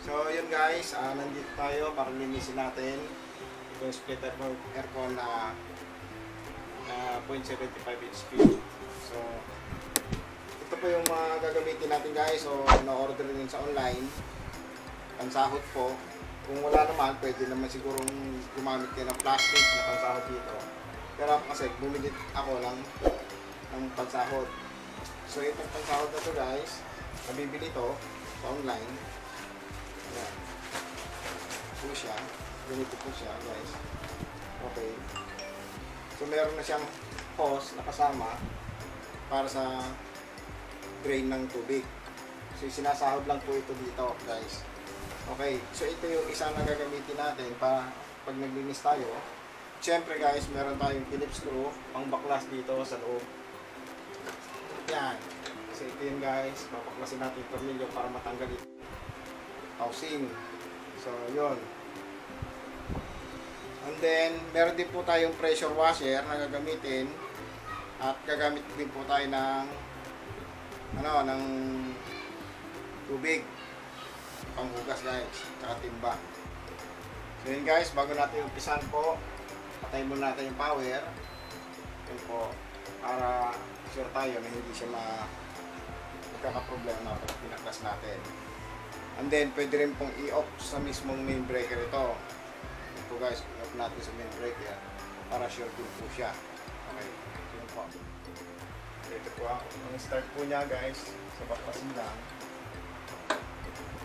So yun guys, nandito tayo para linisin natin itong split aircon na 0.75 HP. So ito po yung mga gagamitin natin guys. So na-order din sa online, pansahod po. Kung wala naman, pwede naman sigurong gumamit kayo ng plastic na pansahod dito. Pero kasi bumili ako ng pansahod. So itong pansahod na to guys, nabibili to sa online. Ayan. Po siya. Ganito po siya guys. Okay. So meron na siyang hose na kasama para sa drain ng tubig. So sinasahod lang po ito dito guys. Okay. So ito yung isang na gagamitin natin para pag naglinis tayo. Siyempre guys, meron tayong Phillips screw pang baklas dito sa loob. Yan. So ito yun guys. Papaklasin natin yung tornilyo para matanggal ito. Housing. So, yun. And then, meron din po tayong pressure washer na gagamitin. At gagamit din po tayo ng ng tubig. Panghugas guys. Tsaka timba. So, yun guys. Bago natin umpisan po, patayin muna natin yung power. Yun po. Para sure tayo na hindi siya magkakaproblema pag pinaklas natin. And then, pwede rin pong i-off sa mismong main breaker ito. Ito guys, i-off natin sa main breaker para sure din po siya. Okay, yun po. Ito po ang start po niya guys, sa baklasin lang.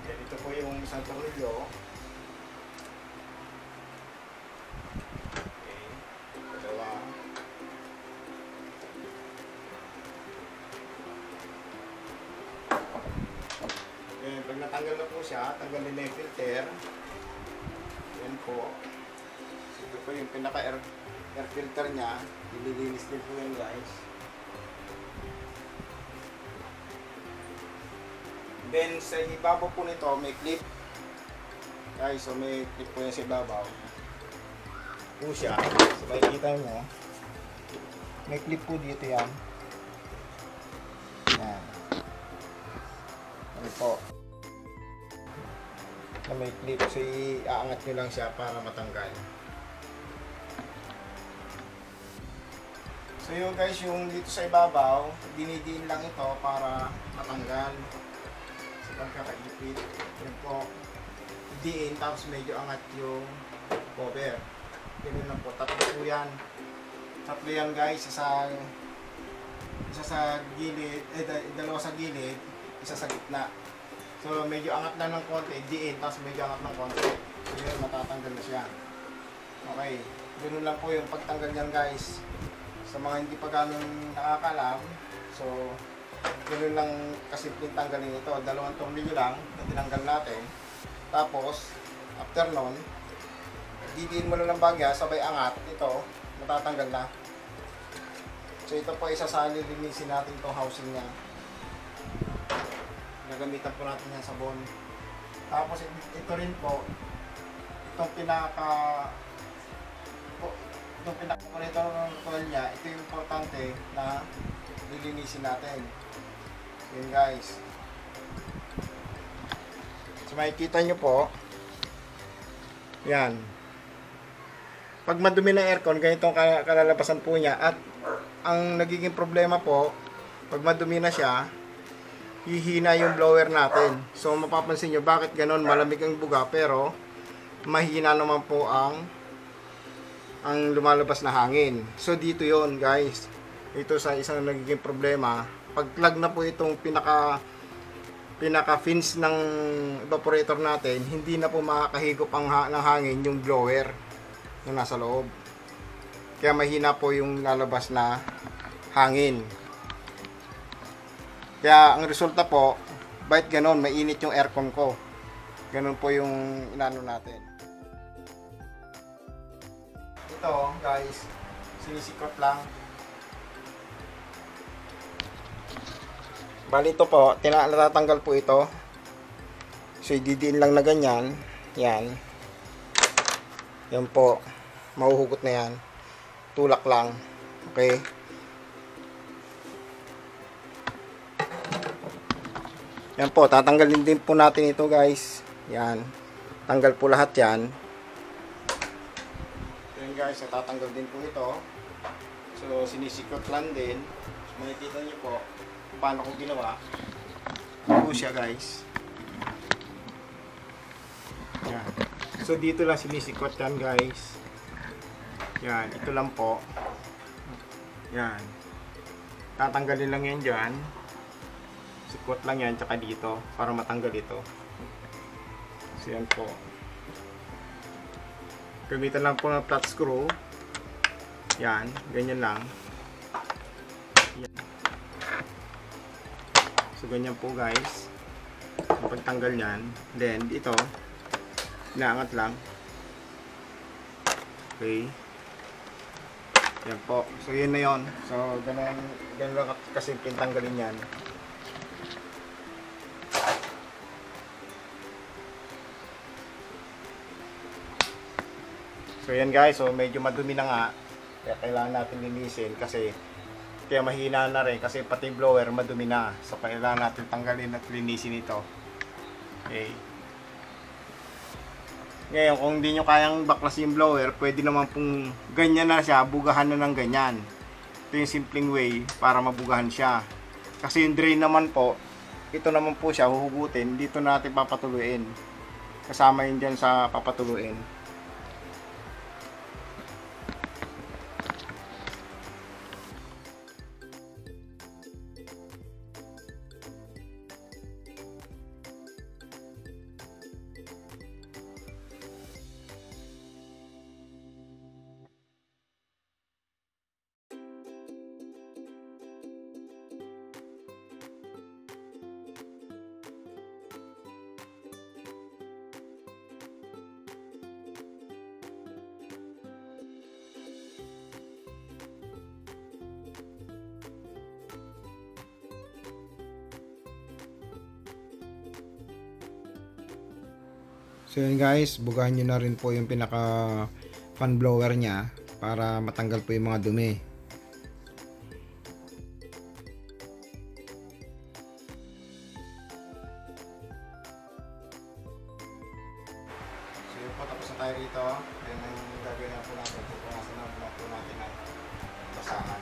Then, ito po yung isang tornilyo. Okay, dalawa. Pag natanggal na po siya, tanggalin na yung filter. Yan po. Ito po yung pinaka-air filter niya. Ililinis din po yan guys. Then sa ibabaw po nito may clip. Guys, so may clip po yan sa ibabaw. Po siya. So makikita mo. May clip po dito yan. Yan. Ano po. Na may clip, so iaangat nyo lang siya para matanggal. So yun guys, yung dito sa ibabaw, dinidiin lang ito para matanggal. So pagkakaipit, yun po, diin, tapos medyo angat yung cover. Ganun lang po, tatlo po yan. Tatlo yan guys, isa sa gilid, dalawa sa gilid, isa sa gitna. So, medyo angat lang ng konti, diin, tapos medyo angat ng konti. So, yun, matatanggal na siya. Okay, ganoon lang po yung pagtanggal niyan guys. Sa mga hindi pa ganun nakakalam, so, ganoon lang kasimpleng tanggalin ito. Dalawang tornilyo lang na tinanggal natin. Tapos, after nun, didiin mo lang ng bagya, sabay angat, ito, matatanggal na. So, ito po isa sa lilinisin natin itong housing niya. Nagamitan po natin yung sabon. Tapos ito rin po, itong pinaka-operator ng coil niya, ito yung importante na lilinisin natin. Yun guys. So makikita nyo po, yan. Pag madumi ng aircon, ganitong kalalabasan po niya. At ang nagiging problema po, pag madumi na siya, hihina yung blower natin. So mapapansin nyo bakit ganon, malamig ang buga pero mahina naman po ang lumalabas na hangin. So dito yon guys. Ito sa isang nagiging problema. Pag plug na po itong pinaka fins ng evaporator natin, hindi na po makakahigop ng hangin yung blower yung nasa loob. Kaya mahina po yung lalabas na hangin. Kaya ang resulta po, bakit ganon, mainit yung aircon ko. Ganon po yung inano natin. Ito guys, sinisikot lang. Bali ito po, natatanggal po ito. So ididiin lang na ganyan. Yan. Yan po. Mahuhugot na yan. Tulak lang. Okay. Yan po, tatanggalin din po natin ito guys. Yan. Tanggal po lahat yan. Yan guys, natatanggal din po ito. So, sinisikot lang din. So, makikita nyo po paano ko ginawa. Ito po siya guys. Yan. So, dito lang sinisikot yan guys. Yan. Ito lang po. Yan. Tatanggalin lang yan dyan. Sikot lang yan, tsaka dito, para matanggal ito. So, yan po. Gamitan lang po ng flat screw. Yan, ganyan lang. Yan. So, ganyan po guys. Ang pagtanggal yan. Then, ito, inaangat lang. Okay. Yan po. So, yun na yun. So, ganun lang kasimpleng tanggalin yan. So, yan guys. So, medyo madumi na nga. Kaya kailangan natin linisin kasi kaya mahina na rin kasi pati blower madumi na. So, kailangan natin tanggalin at linisin ito. Okay. Ngayon, kung hindi nyo kayang baklasin yung blower, pwede naman pong ganyan na siya, bugahan na ng ganyan. Ito yung simpleng way para mabugahan siya. Kasi yung drain naman po, ito naman po siya, huhugutin, dito natin papatuluin. Kasama yun dyan sa papatuluin. So yun guys, bugahan nyo na rin po yung pinaka fan blower nya para matanggal po yung mga dumi. So yun po, tapos na tayo rito. Then ang gagawin na po natin, pupunasan na po natin ang basahan.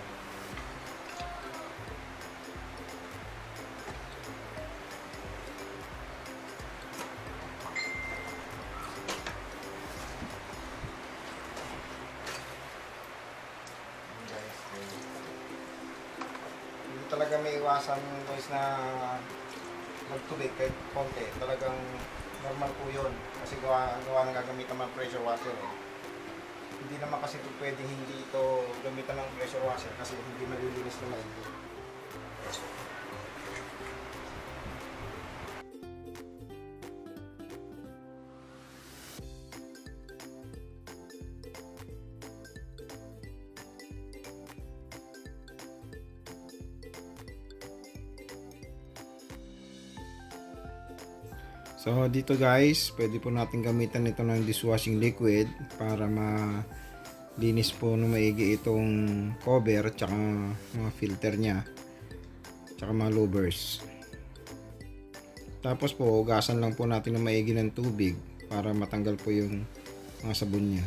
Talaga may iwasan guys na magtubig kahit konti. Talagang normal po yun. Kasi gawa ng gagamitan ng pressure washer. Hindi naman kasi ito pwedeng hindi ito gamitan ng pressure washer kasi hindi malilinis naman ito. So dito guys, pwede po natin gamitan ito ng dishwashing liquid para malinis po ng maigi itong cover at saka mga filter nya at saka mga lubbers. Tapos po, hugasan lang po natin ng maigi ng tubig para matanggal po yung mga sabon nya.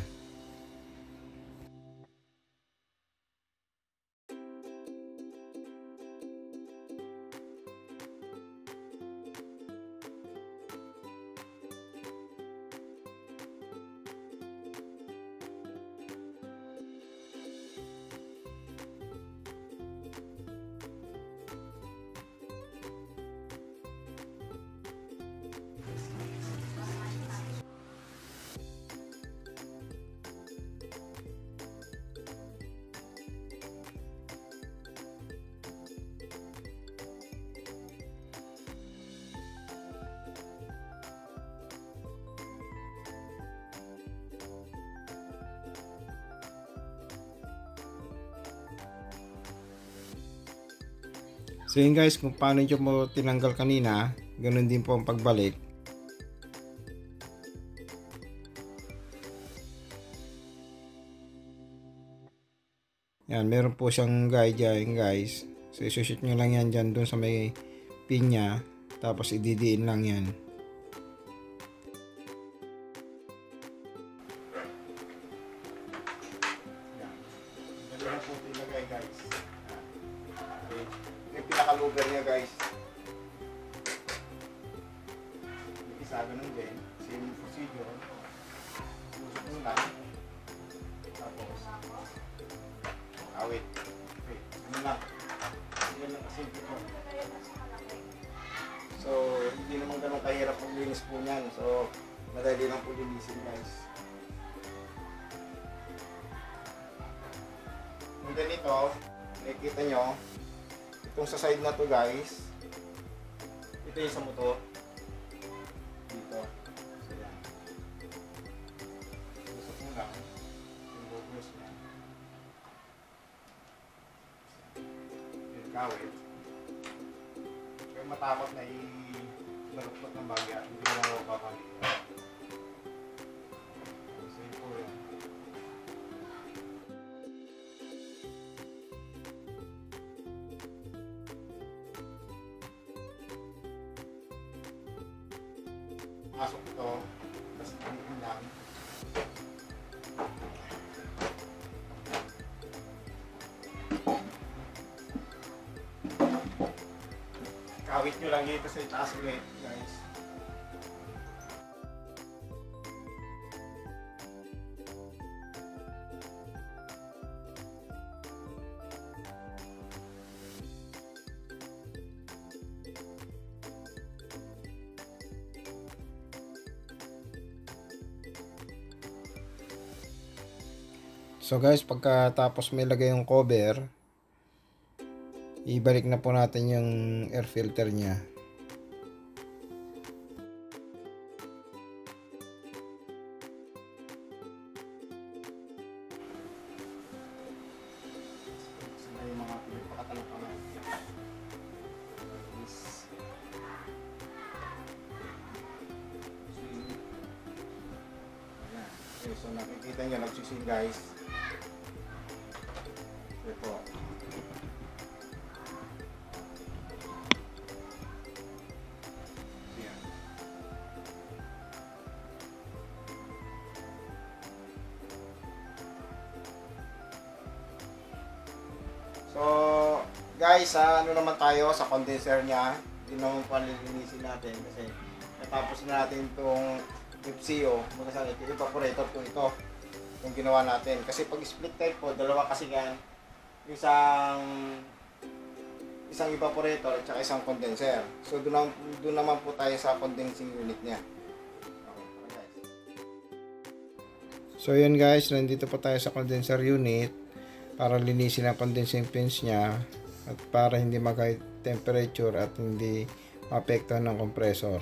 So yun guys, kung paano nyo mo tinanggal kanina, ganun din po ang pagbalik. Yan, meron po siyang guide dyan guys. So isushoot nyo lang yan dyan dun sa may pin nya, tapos ididiin lang yan. pinaka-luber niya guys. Yung isa ganun din. Same procedure. Tusok mo lang. Tapos, awit. Okay, ano lang. Yan lang kasi ito. So, hindi naman ganun kahirap maglinis po niyan. So, madali lang po linisin guys. Yung ganito, nakikita nyo, itong sa side na to guys, ito yung sa motor. Dito. So, yan. Tusok mo lang. Yung bubbles niya. Yung kawit. Kaya matakot na i-baluktot ng bagya. Hindi mo na mapapagiging. So, yun po yun. Pasok ito, tapos panitin lang. Kawit nyo lang dito sa itaas ulit, guys. So guys, pagkatapos may lagay yung cover, ibalik na po natin yung air filter niya. Yung mga pinagpakatalong-talong. Okay, so nakikita nyo, nagsisin guys. Ito. Ayan. So, guys, ano naman tayo sa condenser niya. Hindi naman palilinisin natin kasi natapos na natin itong FCO. Magkasang ito, evaporator po ito. Yung ginawa natin. Kasi pag split type po, dalawa kasi yan. Isang evaporator at saka isang condenser. So doon naman po tayo sa condensing unit niya. Okay, guys. So yun guys, nandito po tayo sa condenser unit para linisin ang condensing fins niya at para hindi mag-high temperature at hindi maapektuhan ng compressor.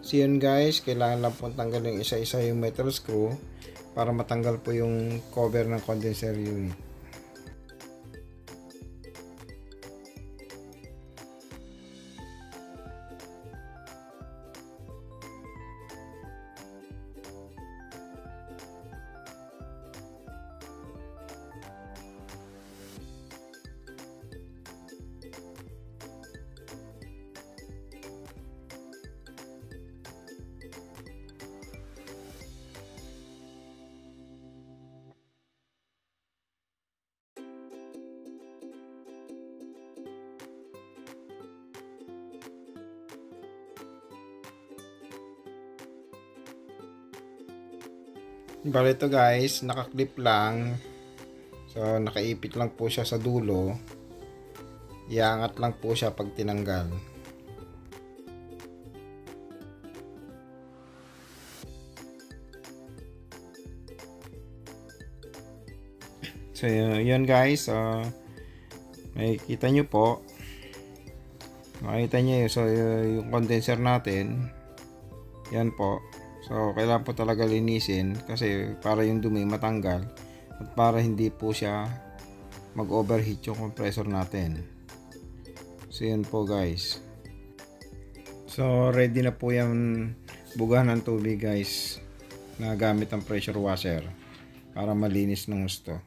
So yun guys, kailangan lang po tanggalin isa-isa yung metal screw para matanggal po yung cover ng condenser unit. Bale ito guys, nakaklip lang. So nakaipit lang po siya sa dulo. Iangat lang po siya pag tinanggal. So yun guys, makikita nyo po. Makikita nyo so, yung condenser natin. Yan po. So, kailangan po talaga linisin kasi para yung dumi matanggal at para hindi po siya mag-overheat yung compressor natin. So, yun po guys. So, ready na po yung bugahan ng tubig guys na gamit ang pressure washer para malinis ng gusto.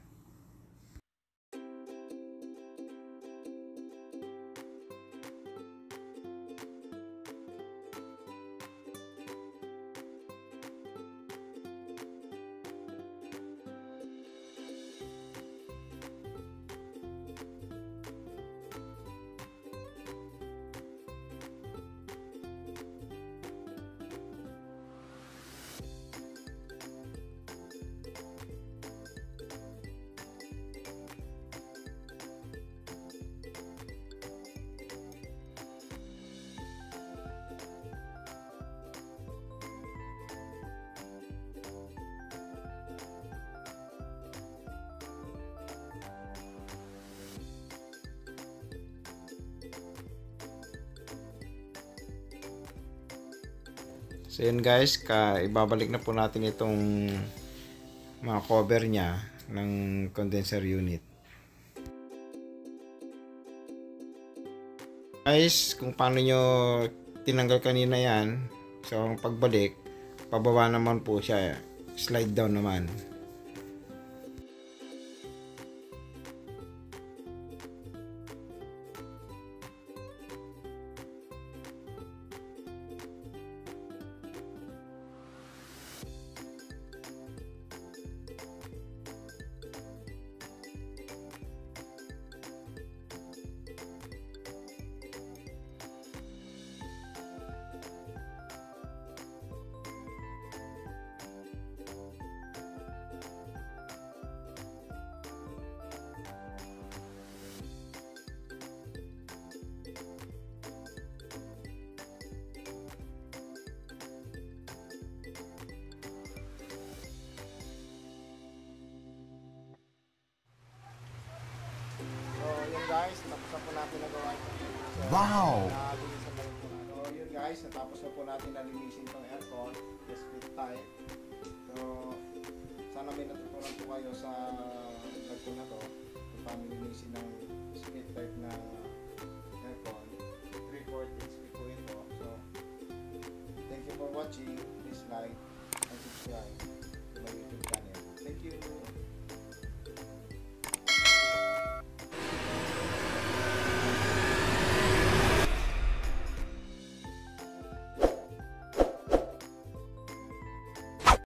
So yun guys, ibabalik na po natin itong mga cover niya ng condenser unit. Guys, kung paano nyo tinanggal kanina yan, so ang pagbalik, pababa naman po siya, slide down naman. Guys, tapos na po natin nagawa ito. So, wow! So, yun guys, natapos na po natin nalinisin itong aircon. Just fit tight. So, sana may natutunan po kayo sa vlog ko na to. Kung paano linisin ng split type na aircon. 3/4 HP po ito. So, thank you for watching. Please like and subscribe.